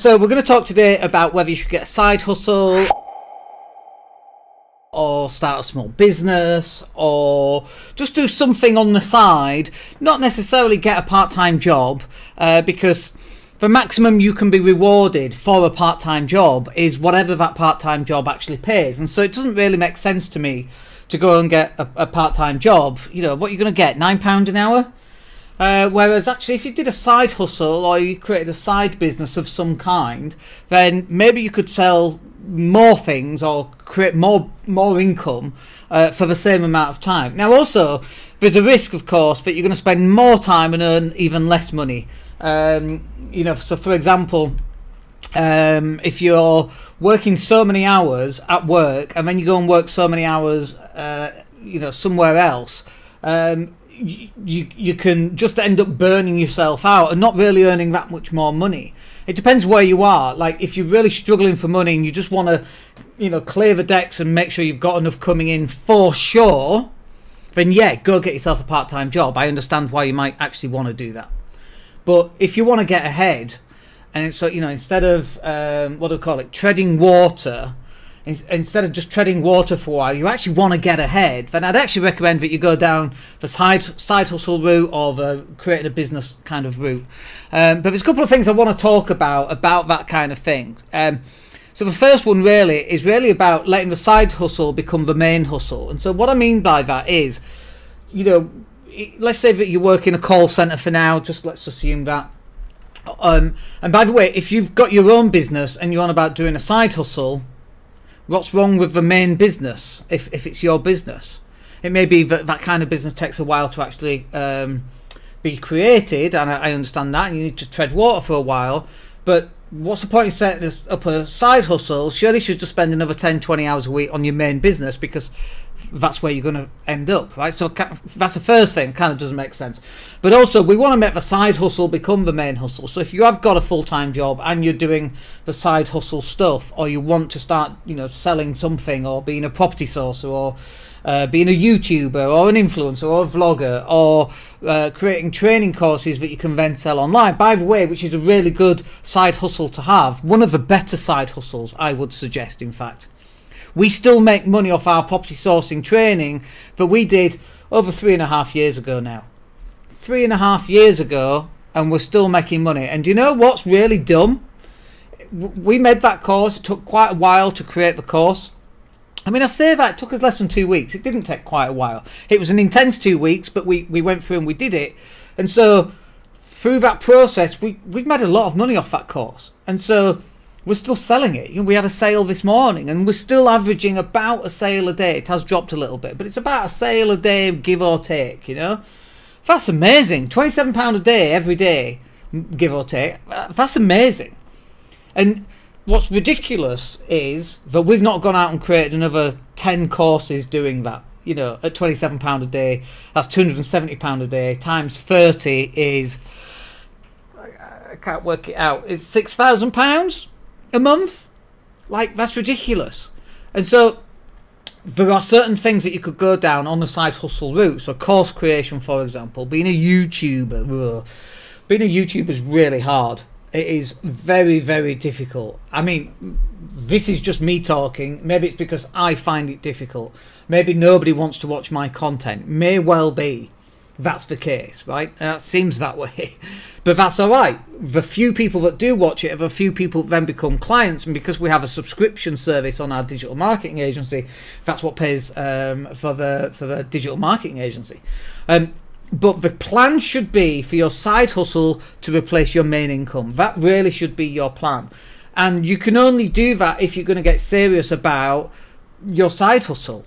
So we're going to talk today about whether you should get a side hustle or start a small business or just do something on the side, not necessarily get a part-time job, because the maximum you can be rewarded for a part-time job is whatever that part-time job actually pays. And so it doesn't really make sense to me to go and get a part-time job. You know, what you're going to get, £9 an hour? Whereas actually if you did a side hustle or you created a side business of some kind, then maybe you could sell more things or create more income for the same amount of time. Now also there's a risk, of course, that you're going to spend more time and earn even less money. You know, so for example, if you're working so many hours at work and then you go and work so many hours you know, somewhere else, you can just end up burning yourself out and not really earning that much more money. It depends where you are. Like if you're really struggling for money and you just want to, you know, clear the decks and make sure you've got enough coming in for sure, then yeah, go get yourself a part-time job. I understand why you might actually want to do that. But if you want to get ahead, and so, you know, instead of what do we call it, treading water, instead of just treading water for a while, you actually want to get ahead, then I'd actually recommend that you go down the side hustle route or the creating a business kind of route. But there's a couple of things I want to talk about that kind of thing. So the first one really is about letting the side hustle become the main hustle. And so what I mean by that is, you know, let's say that you work in a call center for now, just let's assume that. And by the way, if you've got your own business and you're on about doing a side hustle, what's wrong with the main business if it's your business? It may be that kind of business takes a while to actually be created, and I understand that, and you need to tread water for a while, but what's the point in setting up a side hustle? Surely you should just spend another 10-20 hours a week on your main business, because that's where you're going to end up, right? So that's the first thing, kind of doesn't make sense. But also we want to make the side hustle become the main hustle. So if you have got a full-time job and you're doing the side hustle stuff, or you want to start, you know, selling something, or being a property sourcer, or being a YouTuber or an influencer or a vlogger, or creating training courses that you can then sell online, by the way, which is a really good side hustle to have, one of the better side hustles I would suggest. In fact, we still make money off our property sourcing training that we did over 3.5 years ago now. 3.5 years ago, and we're still making money. And do you know what's really dumb? We made that course. It took quite a while to create the course. I mean, I say that it took us less than 2 weeks. It didn't take quite a while. It was an intense 2 weeks, but we went through and we did it. And so through that process, we've made a lot of money off that course. And so we're still selling it. You know, we had a sale this morning, and we're still averaging about a sale a day. It has dropped a little bit, but it's about a sale a day, give or take, you know. That's amazing. £27 a day, every day, give or take. That's amazing. And what's ridiculous is that we've not gone out and created another 10 courses doing that. You know, at £27 a day, that's £270 a day, times 30 is, I can't work it out, it's £6,000 a month. Like, that's ridiculous. And so there are certain things that you could go down on the side hustle route. So course creation, for example, being a YouTuber. Ugh. Being a YouTuber is really hard. It is very, very difficult. I mean, this is just me talking. Maybe it's because I find it difficult. Maybe nobody wants to watch my content. May well be that's the case, right? And that seems that way. But that's all right. The few people that do watch it are the few people that then become clients. And because we have a subscription service on our digital marketing agency, that's what pays for the digital marketing agency. But the plan should be for your side hustle to replace your main income. That really should be your plan. And you can only do that if you're going to get serious about your side hustle.